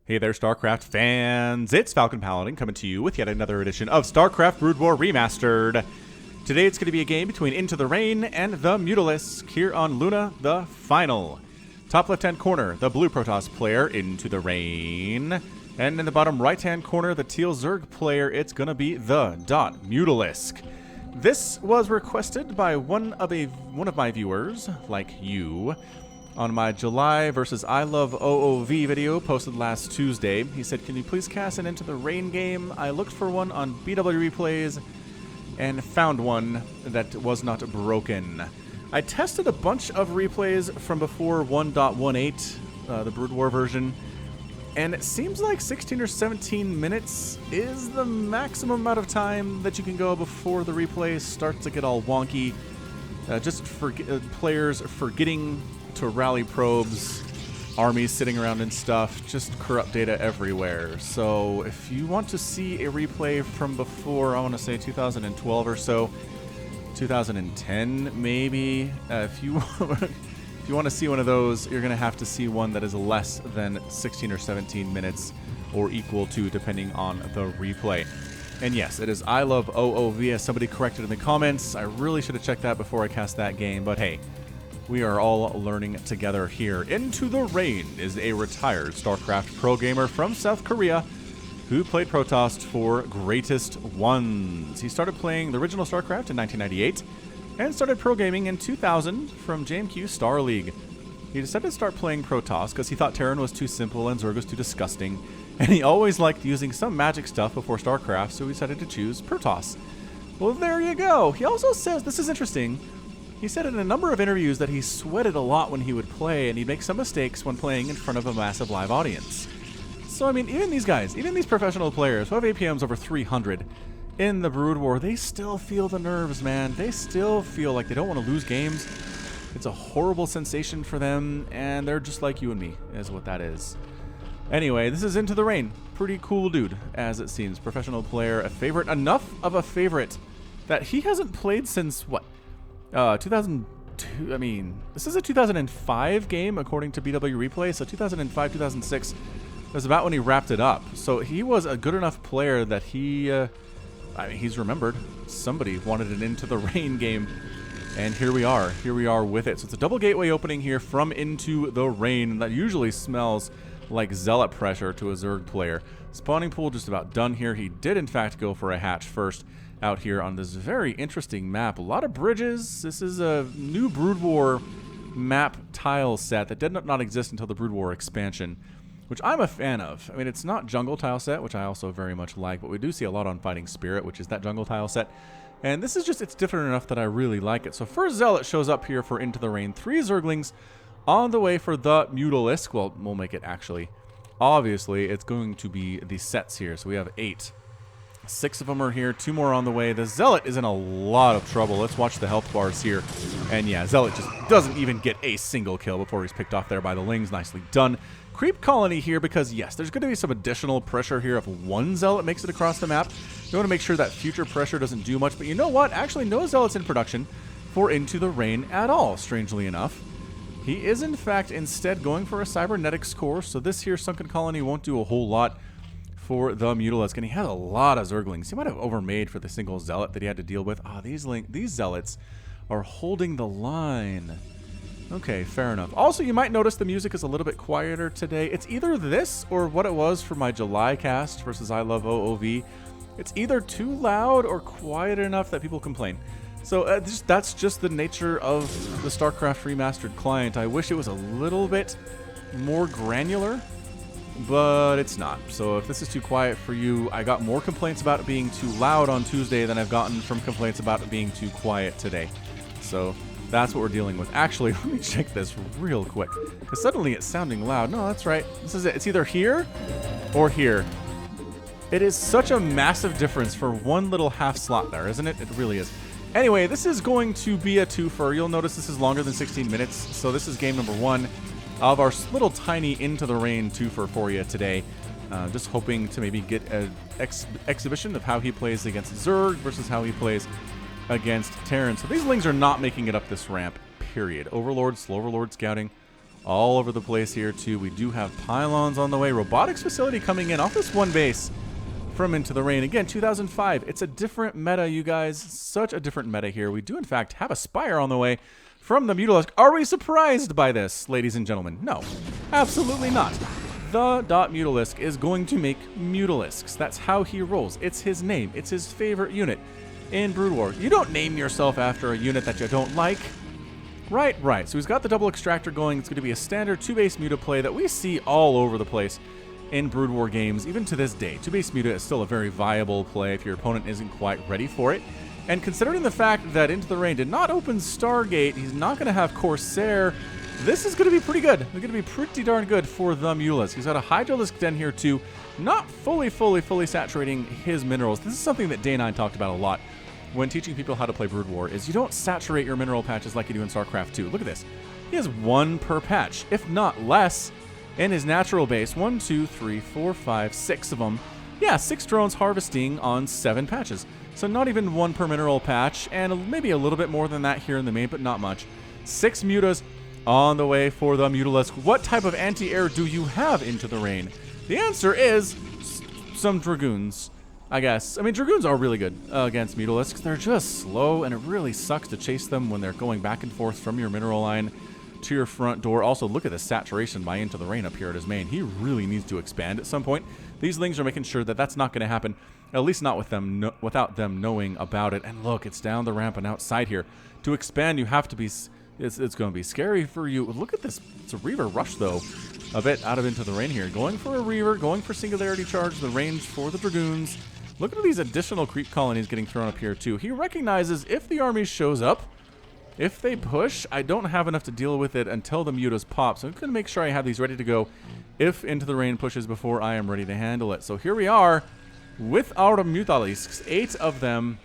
Hey there, StarCraft fans. It's Falcon Paladin coming to you with yet another edition of StarCraft Brood War Remastered. Today it's going to be a game between IntotheRain and The.Mutalisk here on Luna, the final. Top left-hand corner, the blue Protoss player, IntotheRain. And in the bottom right-hand corner, the teal Zerg player, it's going to be The.Mutalisk. This was requested by one of my viewers, like you, on my July versus I Love OOV video posted last Tuesday. He said, can you please cast an IntotheRain game? I looked for one on BW Replays and found one that was not broken. I tested a bunch of replays from before 1.18, the Brood War version, and it seems like 16 or 17 minutes is the maximum amount of time that you can go before the replay starts to get all wonky. Just for players forgetting to rally probes, armies sitting around and stuff, just corrupt data everywhere. So if you want to see a replay from before, I want to say 2012 or so, 2010 maybe, if you want to see one of those, you're going to have to see one that is less than 16 or 17 minutes or equal to, depending on the replay. And yes, it is I Love OOV, as somebody corrected in the comments. I really should have checked that before I cast that game, but hey, we are all learning together here. IntotheRain is a retired StarCraft pro gamer from South Korea who played Protoss for Greatest Ones. He started playing the original StarCraft in 1998 and started pro gaming in 2000 from JMQ Star League. He decided to start playing Protoss because he thought Terran was too simple and Zerg was too disgusting, and he always liked using some magic stuff before StarCraft, so he decided to choose Protoss. Well, there you go. He also says, this is interesting, he said in a number of interviews that he sweated a lot when he would play, and he'd make some mistakes when playing in front of a massive live audience. So, I mean, even these guys, even these professional players who have APMs over 300 in the Brood War, they still feel the nerves, man. They still feel like they don't want to lose games. It's a horrible sensation for them, and they're just like you and me, is what that is. Anyway, this is IntotheRain. Pretty cool dude, as it seems. Professional player, a favorite. Enough of a favorite that he hasn't played since, what? 2002, I mean, this is a 2005 game according to BW Replay, so 2005, 2006 was about when he wrapped it up. So he was a good enough player that he, I mean, he's remembered. Somebody wanted an IntotheRain game, and here we are with it. So it's a double gateway opening here from IntotheRain that usually smells like zealot pressure to a Zerg player. Spawning pool just about done here. He did in fact go for a hatch first out here on this very interesting map. A lot of bridges. This is a new Brood War map tile set that did not exist until the Brood War expansion, which I'm a fan of. I mean, it's not jungle tile set, which I also very much like, but we do see a lot on Fighting Spirit, which is that jungle tile set. And this is just, it's different enough that I really like it. So first Zealot shows up here for IntotheRain. 3 Zerglings on the way for The.Mutalisk. Well, we'll make it actually. Obviously, it's going to be the sets here. So we have 8. 6 of them are here, 2 more on the way. The Zealot is in a lot of trouble. Let's watch the health bars here. And yeah, Zealot just doesn't even get a single kill before he's picked off there by the Lings. Nicely done. Creep colony here because, yes, there's going to be some additional pressure here if one Zealot makes it across the map. You want to make sure that future pressure doesn't do much. But you know what? Actually, no Zealots in production for IntotheRain at all, strangely enough. He is, in fact, instead going for a Cybernetics core. So this here Sunken Colony won't do a whole lot for The.Mutalisk, and he has a lot of Zerglings. He might have overmade for the single Zealot that he had to deal with. Ah, these Zealots are holding the line. Okay, fair enough. Also, you might notice the music is a little bit quieter today. It's either this or what it was for my July cast versus I Love OOV. It's either too loud or quiet enough that people complain. So that's just the nature of the StarCraft Remastered client. I wish it was a little bit more granular, but it's not. So if this is too quiet for you, I got more complaints about it being too loud on Tuesday than I've gotten from complaints about it being too quiet today. So that's what we're dealing with. Actually, let me check this real quick, because suddenly it's sounding loud. No, that's right. This is it. It's either here or here. It is such a massive difference for one little half slot there, isn't it? It really is. Anyway, this is going to be a twofer. You'll notice this is longer than 16 minutes, so this is game number 1 of our little tiny IntotheRain twofer for you today. Just hoping to maybe get an exhibition of how he plays against Zerg versus how he plays against Terran. So these Lings are not making it up this ramp, period. Overlord, slow Overlord scouting, all over the place here too. We do have pylons on the way. Robotics facility coming in off this one base from Into the Rain. Again, 2005. It's a different meta, you guys. Such a different meta here. We do, in fact, have a Spire on the way from the Mutalisk. Are we surprised by this, ladies and gentlemen? No, absolutely not. The .Mutalisk is going to make Mutalisks. That's how he rolls. It's his name. It's his favorite unit in Brood War. You don't name yourself after a unit that you don't like. Right. So he's got the double extractor going. It's going to be a standard 2-base Muta play that we see all over the place in Brood War games, even to this day. 2-base Muta is still a very viable play if your opponent isn't quite ready for it. And considering the fact that Into the Rain did not open Stargate, he's not going to have Corsair, this is going to be pretty good. It's going to be pretty darn good for the Mutalisk. He's got a Hydralisk Den here too, not fully saturating his minerals. This is something that Day 9 talked about a lot when teaching people how to play Brood War, is you don't saturate your mineral patches like you do in StarCraft 2. Look at this. He has 1 per patch, if not less, in his natural base. 1, 2, 3, 4, 5, 6 of them. Yeah, 6 drones harvesting on 7 patches. So not even 1 per mineral patch, and maybe a little bit more than that here in the main, but not much. 6 mutas on the way for the Mutalisk. What type of anti-air do you have Into the Rain? The answer is some Dragoons, I guess. I mean, Dragoons are really good against Mutalisks. They're just slow, and it really sucks to chase them when they're going back and forth from your mineral line to your front door. Also, look at the saturation by Into the Rain up here at his main. He really needs to expand at some point. These Lings are making sure that that's not going to happen, at least not with them, without them knowing about it. And look, it's down the ramp and outside here. To expand, you have to be... It's going to be scary for you. Look at this. It's a Reaver rush, though, a bit out of Into the Rain here. Going for a Reaver, going for Singularity Charge, the range for the Dragoons. Look at these additional creep colonies getting thrown up here, too. He recognizes if the army shows up, if they push, I don't have enough to deal with it until the mutas pop. So I'm going to make sure I have these ready to go if Into the Rain pushes before I am ready to handle it. So here we are with our Mutalisks. 8 of them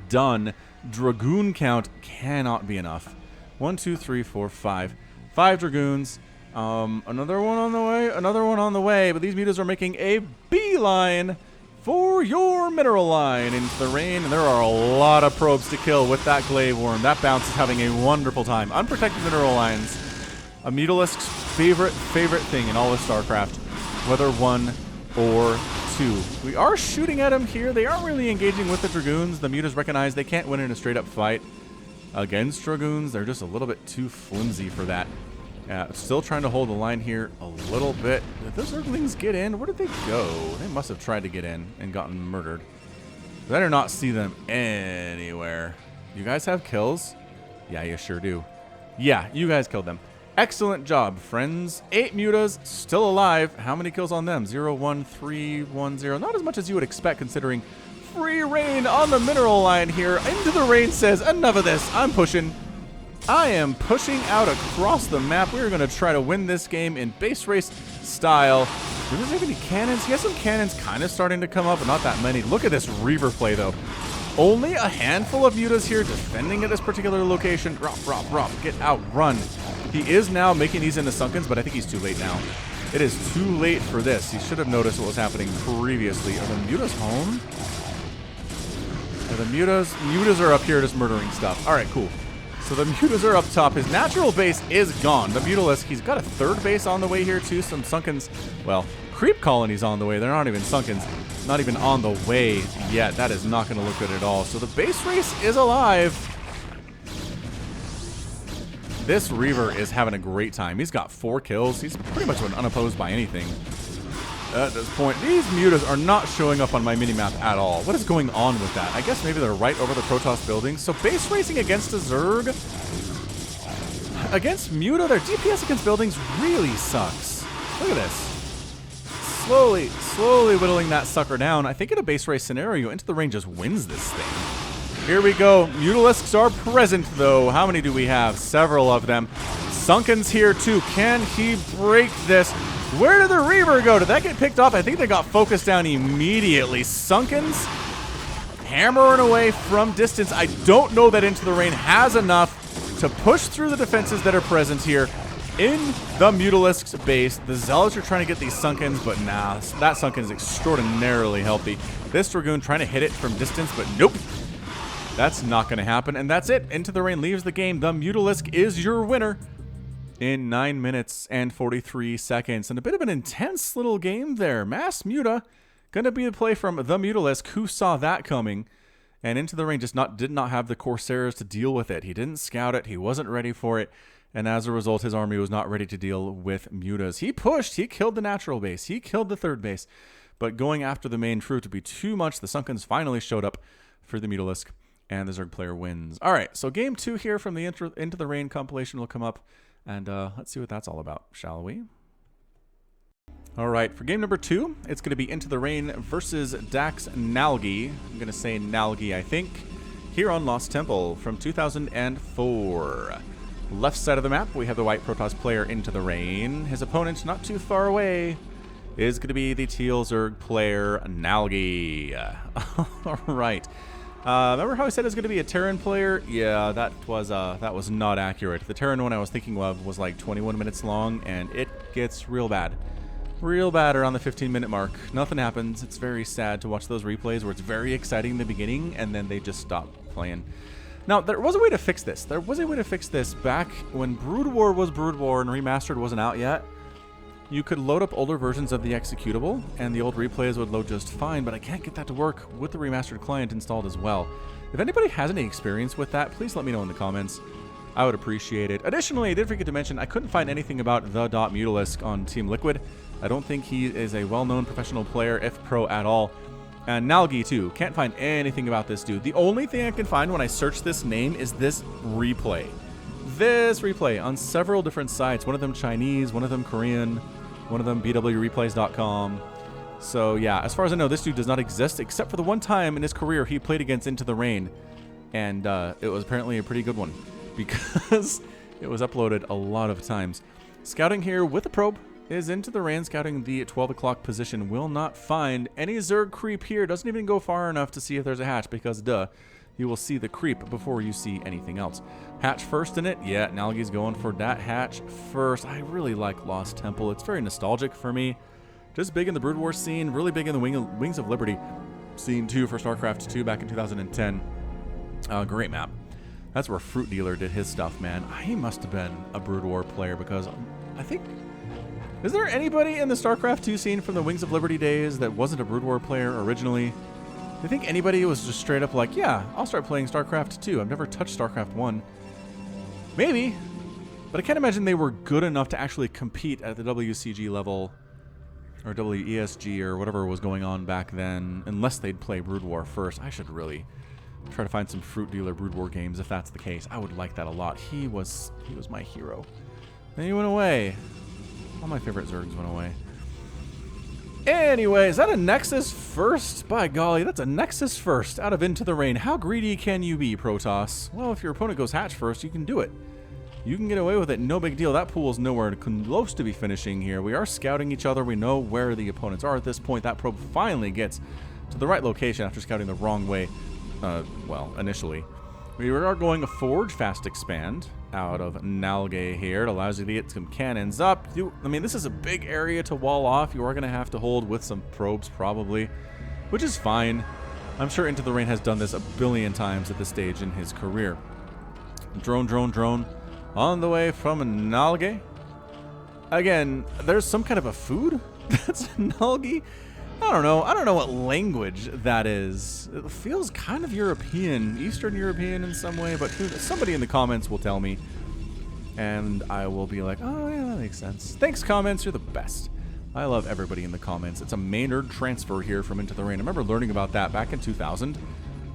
done. Dragoon count cannot be enough. 1, 2, 3, 4, 5. 5 Dragoons. Another one on the way. Another one on the way. But these mutas are making a beeline for your mineral line Into the Rain. And there are a lot of probes to kill with that Glaive Worm. That bounce is having a wonderful time. Unprotected mineral lines. A Mutalisk's favorite thing in all of StarCraft. Whether 1 or 2. We are shooting at him here. They aren't really engaging with the Dragoons. The mutas recognize they can't win in a straight up fight against Dragoons. They're just a little bit too flimsy for that. Still trying to hold the line here a little bit. Did those Zerglings get in? Where did they go? They must have tried to get in and gotten murdered. I do not see them anywhere. You guys have kills? Yeah, you sure do. Yeah, you guys killed them. Excellent job, friends. 8 mutas still alive. How many kills on them? 0, 1, 3, 1, 0. Not as much as you would expect considering free reign on the mineral line here. Into the Rain says, enough of this. I'm pushing. I am pushing out across the map. We're going to try to win this game in base race style. Does he have any cannons? He has some cannons kind of starting to come up, but not that many. Look at this Reaver play, though. Only a handful of mutas here defending at this particular location. Drop. Get out. Run. He is now making these into Sunkens, but I think he's too late now. It is too late for this. He should have noticed what was happening previously. Are the mutas home? The mutas are up here just murdering stuff. All right, cool. So the mutas are up top. His natural base is gone. The Mutalisk, he's got a 3rd base on the way here too. Some Sunkens, well, creep colonies on the way. They're not even Sunkens. Not even on the way yet. That is not going to look good at all. So the base race is alive. This Reaver is having a great time. He's got 4 kills. He's pretty much unopposed by anything at this point. These mutas are not showing up on my minimap at all. What is going on with that? I guess maybe they're right over the Protoss buildings. So base racing against a Zerg. Against Muta, their DPS against buildings really sucks. Look at this. Slowly whittling that sucker down. I think in a base race scenario, Into the Rain just wins this thing. Here we go. Mutalisks are present, though. How many do we have? Several of them. Sunkens here, too. Can he break this? Where did the Reaver go? Did that get picked up? I think they got focused down immediately. Sunkens hammering away from distance. I don't know that Into the Rain has enough to push through the defenses that are present here in the Mutalisk's base. The Zealots are trying to get these Sunkens, but nah, that Sunken is extraordinarily healthy. This Dragoon trying to hit it from distance, but nope. That's not going to happen, and that's it. Into the Rain leaves the game. The Mutalisk is your winner. in 9 minutes and 43 seconds. And a bit of an intense little game there. Mass Muta going to be the play from The.Mutalisk. Who saw that coming? And IntotheRain just did not have the Corsairs to deal with it. He didn't scout it. He wasn't ready for it. And as a result, his army was not ready to deal with Mutas. He pushed. He killed the natural base. He killed the third base. But going after the main fruit would be too much. The Sunkens finally showed up for The.Mutalisk. And the Zerg player wins. All right, so game 2 here from the IntotheRain compilation will come up. And let's see what that's all about, shall we? All right, for game number 2, it's going to be IntotheRain versus Dax NaLgE. I'm going to say NaLgE, I think, here on Lost Temple from 2004. Left side of the map, we have the white Protoss player IntotheRain. His opponent, not too far away, is going to be the teal Zerg player NaLgE. All right. Remember how I said it was going to be a Terran player? Yeah, that was not accurate. The Terran one I was thinking of was like 21 minutes long, and it gets real bad. Real bad around the 15-minute mark. Nothing happens. It's very sad to watch those replays where it's very exciting in the beginning, and then they just stop playing. Now, there was a way to fix this. There was a way to fix this back when Brood War was Brood War and Remastered wasn't out yet. You could load up older versions of the executable, and the old replays would load just fine, but I can't get that to work with the remastered client installed as well. If anybody has any experience with that, please let me know in the comments. I would appreciate it. Additionally, I did forget to mention, I couldn't find anything about The.Mutalisk on Team Liquid. I don't think he is a well-known professional player, if pro at all. And NaLgE, too. Can't find anything about this dude. The only thing I can find when I search this name is this replay. This replay on several different sites. One of them Chinese, one of them Korean, one of them bwreplays.com. So yeah, as far as I know, this dude does not exist, except for the one time in his career he played against IntotheRain. And it was apparently a pretty good one, because it was uploaded a lot of times. Scouting here with a probe is IntotheRain, scouting the 12 o'clock position. Will not find any Zerg creep here. Doesn't even go far enough to see if there's a hatch, because duh, you will see the creep before you see anything else. Hatch first in it? Yeah, NaLgE's going for that hatch first. I really like Lost Temple. It's very nostalgic for me. Just big in the Brood War scene, really big in the Wings of Liberty scene too for StarCraft 2 back in 2010. Great map. That's where Fruit Dealer did his stuff, man. He must have been a Brood War player, because I think... Is there anybody in the StarCraft 2 scene from the Wings of Liberty days that wasn't a Brood War player originally? Do you think anybody was just straight up like, yeah, I'll start playing StarCraft 2. I've never touched StarCraft 1. Maybe. But I can't imagine they were good enough to actually compete at the WCG level, or WESG, or whatever was going on back then, unless they'd play Brood War first. I should really try to find some Fruit Dealer Brood War games if that's the case. I would like that a lot. He was my hero. Then he went away. All my favorite Zergs went away. Anyway, is that a Nexus first? By golly, that's a Nexus first out of IntotheRain. How greedy can you be, Protoss? Well, if your opponent goes hatch first, you can do it. You can get away with it, no big deal. That pool's nowhere close to be finishing here. We are scouting each other. We know where the opponents are at this point. That probe finally gets to the right location after scouting the wrong way, well, initially. We are going a Forge Fast Expand out of NaLgE here. It allows you to get some cannons up. I mean, this is a big area to wall off. You are going to have to hold with some probes probably, which is fine. I'm sure IntotheRain has done this a billion times at this stage in his career. Drone, drone, drone. On the way from NaLgE. Again, there's some kind of a food that's NaLgE. I don't know. I don't know what language that is. It feels kind of European, Eastern European in some way, but somebody in the comments will tell me. And I will be like, oh yeah, that makes sense. Thanks, comments. You're the best. I love everybody in the comments. It's a Maynard transfer here from IntotheRain. I remember learning about that back in 2000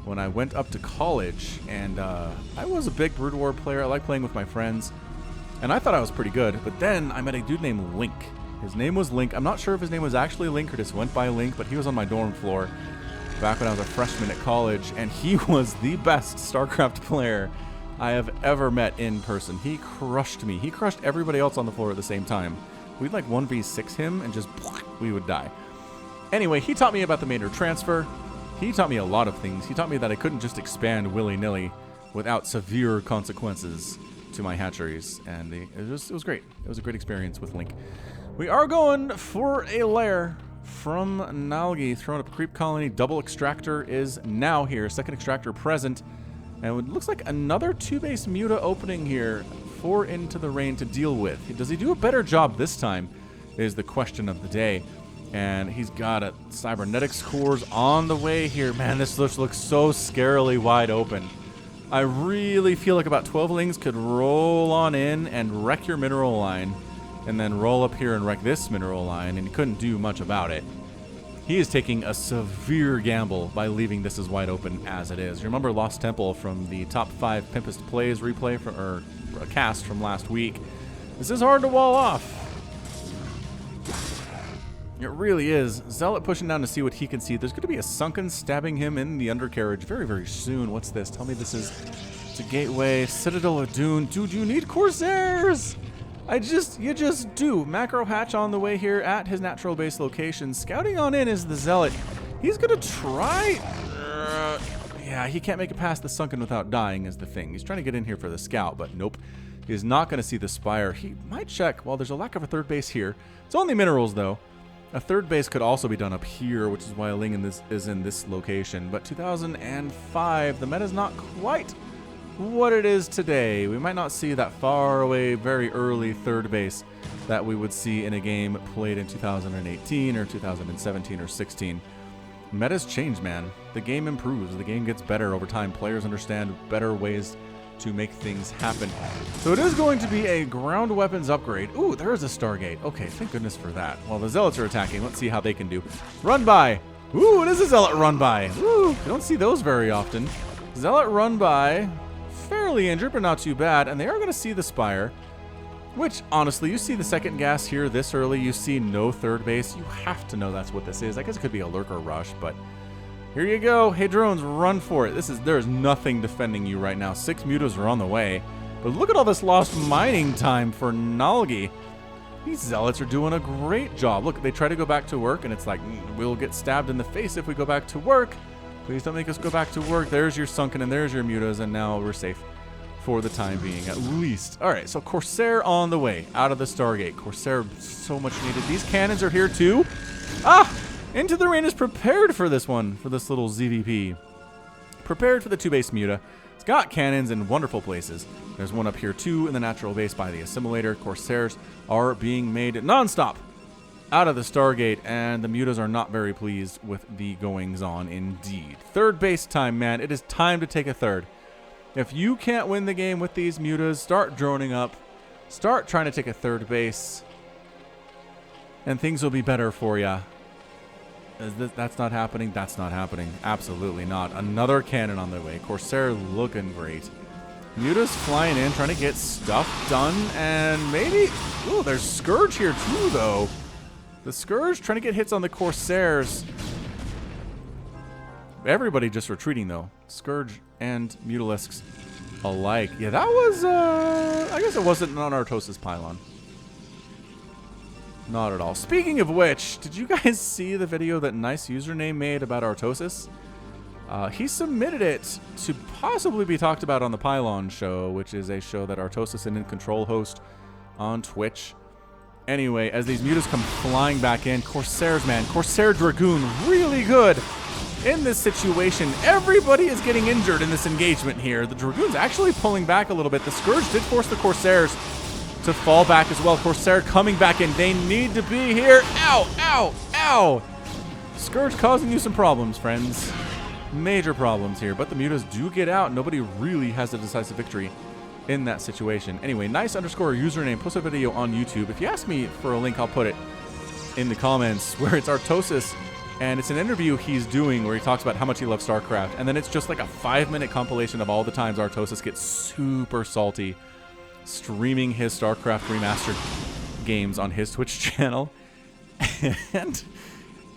when I went up to college, and I was a big Brood War player. I like playing with my friends, and I thought I was pretty good, but then I met a dude named Link. His name was Link. I'm not sure if his name was actually Link or just went by Link, but he was on my dorm floor back when I was a freshman at college, and he was the best StarCraft player I have ever met in person. He crushed me. He crushed everybody else on the floor at the same time. We'd like 1v6 him, and just we would die. Anyway, he taught me about the Maynard transfer. He taught me a lot of things. He taught me that I couldn't just expand willy-nilly without severe consequences to my hatcheries, and it was great. It was a great experience with Link. We are going for a lair from NaLgE, throwing up a creep colony. Double extractor is now here. Second extractor present. And it looks like another 2-base Muta opening here for IntotheRain to deal with. Does he do a better job this time is the question of the day. And he's got a cybernetics cores on the way here. Man, this looks so scarily wide open. I really feel like about 12lings could roll on in and wreck your mineral line, and then roll up here and wreck this mineral line, and he couldn't do much about it. He is taking a severe gamble by leaving this as wide open as it is. You remember Lost Temple from the top 5 Pimpest Plays replay, or a cast from last week. This is hard to wall off. It really is. Zealot pushing down to see what he can see. There's going to be a Sunken stabbing him in the undercarriage very, very soon. What's this? Tell me this is... It's a gateway. Citadel of Dune. Dude, you need Corsairs! You just do. Macro hatch on the way here at his natural base location. Scouting on in is the Zealot. He's going to try... yeah, he can't make it past the Sunken without dying is the thing. He's trying to get in here for the scout, but nope. He is not going to see the Spire. He might check. Well, there's a lack of a third base here. It's only minerals, though. A third base could also be done up here, which is why Ling is in this location. But 2005, the meta is not quite what it is today. We might not see that far away, very early third base that we would see in a game played in 2018 or 2017 or 16. Meta's change, man. The game improves. The game gets better over time. Players understand better ways to make things happen. So it is going to be a ground weapons upgrade. Ooh, there is a Stargate. Okay, thank goodness for that. While the Zealots are attacking, let's see how they can do. Run by. Ooh, it is a Zealot run by. Ooh, you don't see those very often. Zealot run by. Fairly injured, but not too bad. And they are going to see the Spire. Which, honestly, you see the second gas here this early. You see no third base. You have to know that's what this is. I guess it could be a lurker rush, but... Here you go. Hey, drones, run for it. There's nothing defending you right now. 6 mutas are on the way. But look at all this lost mining time for NaLgE. These Zealots are doing a great job. Look, they try to go back to work, and it's like, we'll get stabbed in the face if we go back to work. Please don't make us go back to work. There's your Sunken, and there's your mutas, and now we're safe for the time being, at least. All right, so Corsair on the way out of the Stargate. Corsair so much needed. These cannons are here, too. Ah! IntotheRain is prepared for this one, for this little ZVP. Prepared for the 2-base muta. It's got cannons in wonderful places. There's one up here too in the natural base by the assimilator. Corsairs are being made non-stop out of the Stargate, and the mutas are not very pleased with the goings-on indeed. Third base time, man. It is time to take a third. If you can't win the game with these mutas, start droning up. Start trying to take a third base, and things will be better for ya. That's not happening. That's not happening. Absolutely not. Another cannon on the way. Corsair looking great. Muta's flying in, trying to get stuff done, and maybe... Ooh, there's Scourge here too, though. The Scourge trying to get hits on the Corsairs. Everybody just retreating, though. Scourge and Mutalisks alike. Yeah, that was... I guess it wasn't on Artosis Pylon. Not at all. Speaking of which, did you guys see the video that Nice Username made about Artosis? He submitted it to possibly be talked about on the Pylon show, which is a show that Artosis and In Control host on Twitch. Anyway, as these mutas come flying back in, Corsairs, man. Corsair Dragoon, really good in this situation. Everybody is getting injured in this engagement here. The Dragoon's actually pulling back a little bit. The Scourge did force the Corsairs to fall back as well. Corsair coming back in. They need to be here. Ow, ow, ow. Scourge causing you some problems, friends. Major problems here, but the mutas do get out. Nobody really has a decisive victory in that situation. Anyway, nice_username post a video on YouTube. If you ask me for a link, I'll put it in the comments, where it's Artosis, and it's an interview he's doing where he talks about how much he loves StarCraft, and then it's just like a 5-minute compilation of all the times Artosis gets super salty streaming his StarCraft remastered games on his Twitch channel. And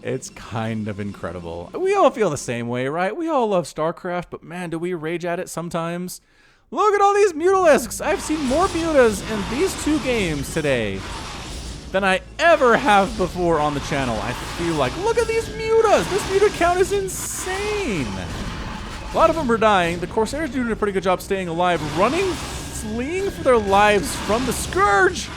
it's kind of incredible. We all feel the same way, right? We all love StarCraft, but man, do we rage at it sometimes? Look at all these Mutalisks! I've seen more mutas in these 2 games today than I ever have before on the channel. I feel like, look at these mutas! This muta count is insane! A lot of them are dying. The Corsairs doing a pretty good job staying alive, running, fleeing for their lives from the Scourge.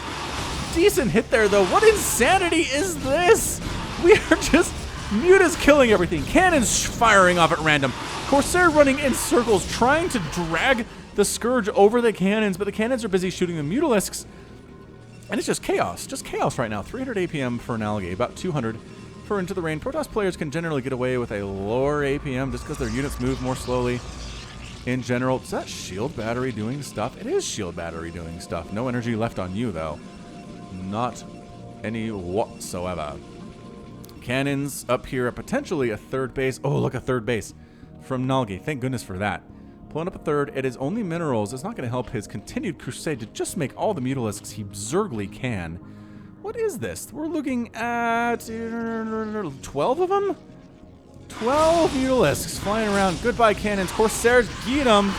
Decent hit there, though. What insanity is this? We are just mutas killing everything. Cannons firing off at random. Corsair running in circles, trying to drag the Scourge over the cannons, but the cannons are busy shooting the Mutalisks. And it's just chaos right now. 300 APM for NaLgE, about 200 for IntotheRain. Protoss players can generally get away with a lower APM just because their units move more slowly in general. Is that shield battery doing stuff? It is shield battery doing stuff. No energy left on you, though. Not any whatsoever. Cannons up here at potentially a third base. Oh, look, a third base from NaLgE. Thank goodness for that. Pulling up a third. It is only minerals. It's not going to help his continued crusade to just make all the Mutalisks he zergly can. What is this? We're looking at 12 of them? 12 Mutalisks flying around. Goodbye, cannons. Corsairs, get them.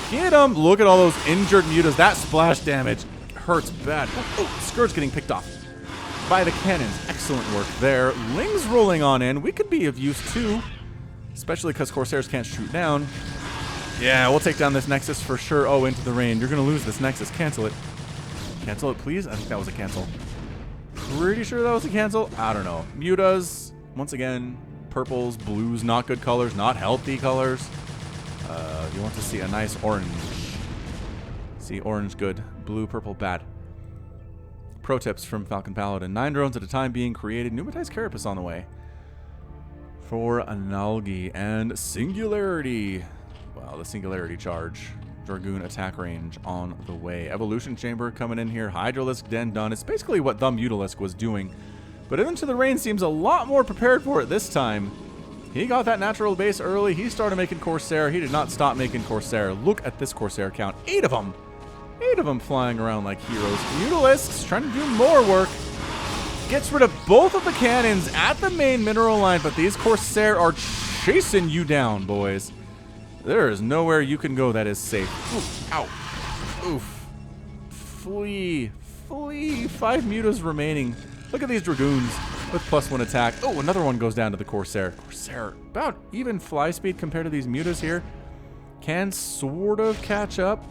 Get them. Look at all those injured mutas. That splash damage hurts bad. Oh, Scourge getting picked off by the cannons. Excellent work there. Lings rolling on in. We could be of use, too. Especially because Corsairs can't shoot down. Yeah, we'll take down this Nexus for sure. Oh, IntotheRain. You're going to lose this Nexus. Cancel it. Cancel it, please. I think that was a cancel. Pretty sure that was a cancel. I don't know. Mutas, once again, purples, blues, not good colors, not healthy colors. You want to see a nice orange. See, orange, good. Blue, purple, bad. Pro tips from Falcon Paladin. 9 drones at a time being created. Pneumatized Carapace on the way for a NaLgE and Singularity. Well, the Singularity charge. Dragoon attack range on the way. Evolution Chamber coming in here. Hydralisk Den done. It's basically what The.Mutalisk was doing. But IntotheRain seems a lot more prepared for it this time. He got that natural base early. He started making Corsair. He did not stop making Corsair. Look at this Corsair count. 8 of them. 8 of them flying around like heroes. Mutalisks trying to do more work. Gets rid of both of the cannons at the main mineral line, but these Corsair are chasing you down, boys. There is nowhere you can go that is safe. Oof. Ow. Oof. Flee. Flee. 5 mutas remaining. Look at these Dragoons with +1 attack. Oh, another one goes down to the Corsair. Corsair, about even fly speed compared to these mutas here. Can sort of catch up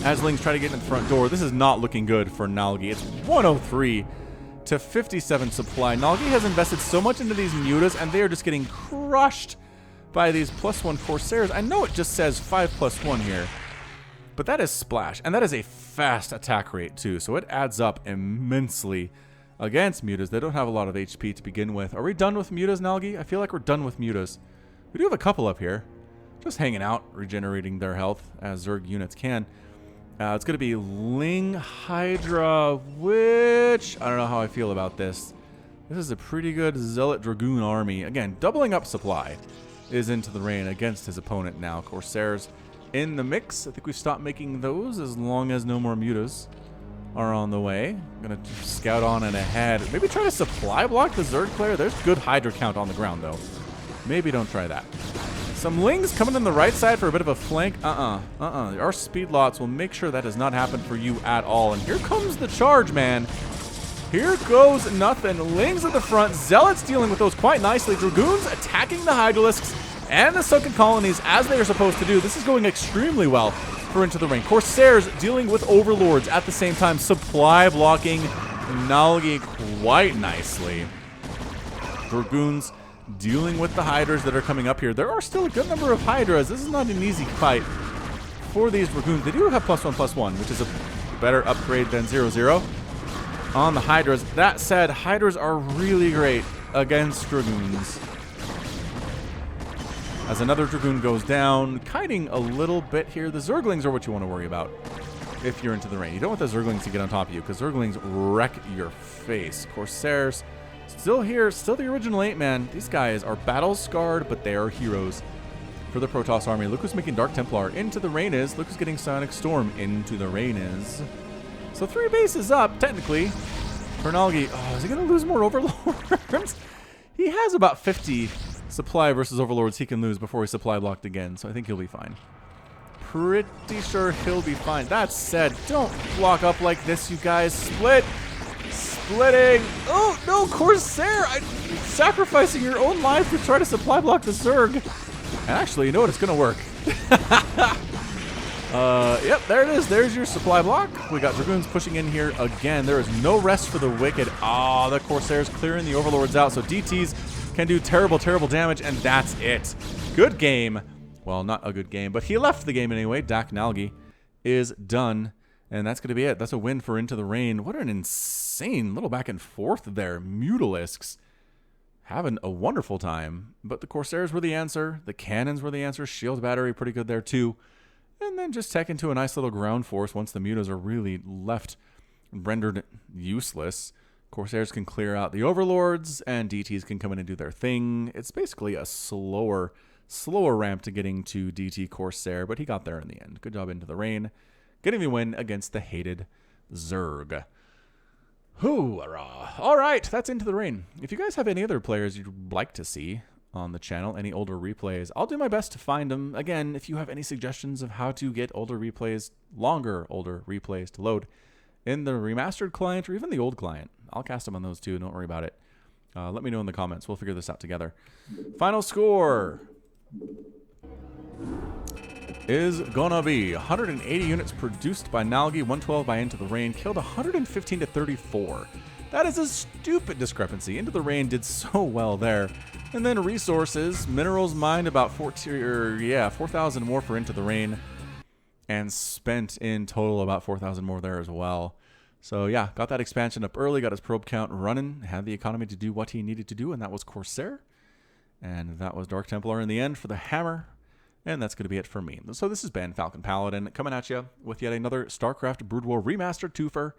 as Lings try to get in the front door. This is not looking good for NaLgE. It's 103 to 57 supply. NaLgE has invested so much into these mutas, and they are just getting crushed by these +1 Corsairs. I know it just says 5+1 here, but that is splash, and that is a fast attack rate too, so it adds up immensely against mutas. They don't have a lot of HP to begin with. Are we done with mutas, NaLgE? I feel like we're done with mutas. We do have a couple up here, just hanging out, regenerating their health as Zerg units can. It's going to be Ling Hydra, which I don't know how I feel about this. This is a pretty good Zealot Dragoon army. Again, doubling up supply is IntotheRain against his opponent now. Corsairs in the mix. I think we've stopped making those as long as no more mutas are on the way. I'm going to scout on and ahead. Maybe try to supply block the Zerg player. There's good Hydra count on the ground, though. Maybe don't try that. Some Lings coming in the right side for a bit of a flank. Our speed lots will make sure that does not happen for you at all. And here comes the charge, man. Here goes nothing. Lings at the front. Zealots dealing with those quite nicely. Dragoons attacking the Hydralisks and the Sunken Colonies as they are supposed to do. This is going extremely well for IntotheRain. Corsairs dealing with Overlords at the same time. Supply blocking NaLgE quite nicely. Dragoons dealing with the Hydras that are coming up here. There are still a good number of Hydras. This is not an easy fight for these Dragoons. They do have +1/+1, which is a better upgrade than 0/0 on the Hydras. That said, Hydras are really great against Dragoons. As another Dragoon goes down, kiting a little bit here. The Zerglings are what you want to worry about if you're IntotheRain. You don't want the Zerglings to get on top of you, because Zerglings wreck your face. Corsairs still here, still the original 8-man. These guys are battle-scarred, but they are heroes for the Protoss army. Look who's making Dark Templar. IntotheRain is. Look who's getting Sonic Storm. IntotheRain is. So 3 bases up, technically, for NaLgE. Oh, is he going to lose more Overlords? He has about 50 supply versus Overlords he can lose before he's supply blocked again, so I think he'll be fine. Pretty sure he'll be fine. That said, don't block up like this, you guys. Split. Splitting. Oh, no, Corsair. Sacrificing your own life to try to supply block the Zerg. And actually, you know what? It's going to work. Yep, there it is. There's your supply block. We got Dragoons pushing in here again. There is no rest for the wicked. Ah, the Corsairs clearing the Overlords out. So DTs can do terrible, terrible damage, and that's it. Good game. Well, not a good game, but he left the game anyway. NaLgE is done, and that's going to be it. That's a win for IntotheRain. What an insane little back and forth there. Mutalisks having a wonderful time, but the Corsairs were the answer. The cannons were the answer. Shield battery pretty good there too. And then just tech into a nice little ground force once the mutas are really left rendered useless. Corsairs can clear out the overlords, and DTs can come in and do their thing. It's basically a slower ramp to getting to DT Corsair, but he got there in the end. Good job IntotheRain, getting the win against the hated Zerg. Hoorah! All right, that's IntotheRain. If you guys have any other players you'd like to see on the channel, any older replays, I'll do my best to find them. Again, if you have any suggestions of how to get older replays, longer older replays to load in the remastered client or even the old client, I'll cast them on those too. Don't worry about it. Let me know in the comments. We'll figure this out together. Final score is gonna be 180 units produced by NaLgE, 112 by IntotheRain, killed 115 to 34. That is a stupid discrepancy. IntotheRain did so well there. And then resources, minerals mined about 4,000 more for IntotheRain, and spent in total about 4,000 more there as well. So yeah, got that expansion up early, got his probe count running, had the economy to do what he needed to do, and that was Corsair. And that was Dark Templar in the end for the hammer. And that's going to be it for me. So this has been Falcon Paladin coming at you with yet another StarCraft Brood War Remastered Twofer.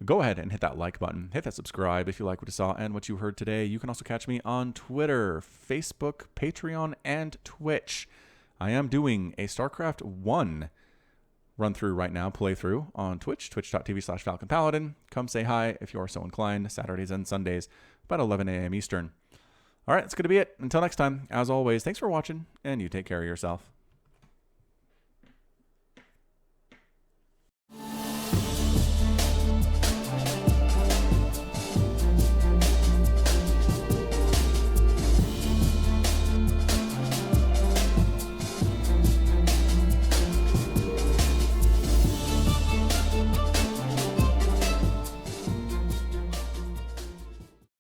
Go ahead and hit that like button. Hit that subscribe if you like what you saw and what you heard today. You can also catch me on Twitter, Facebook, Patreon, and Twitch. I am doing a StarCraft 1 run-through right now, playthrough on Twitch, twitch.tv/FalconPaladin. Come say hi if you are so inclined, Saturdays and Sundays, about 11 a.m. Eastern. All right, that's going to be it. Until next time, as always, thanks for watching, and you take care of yourself.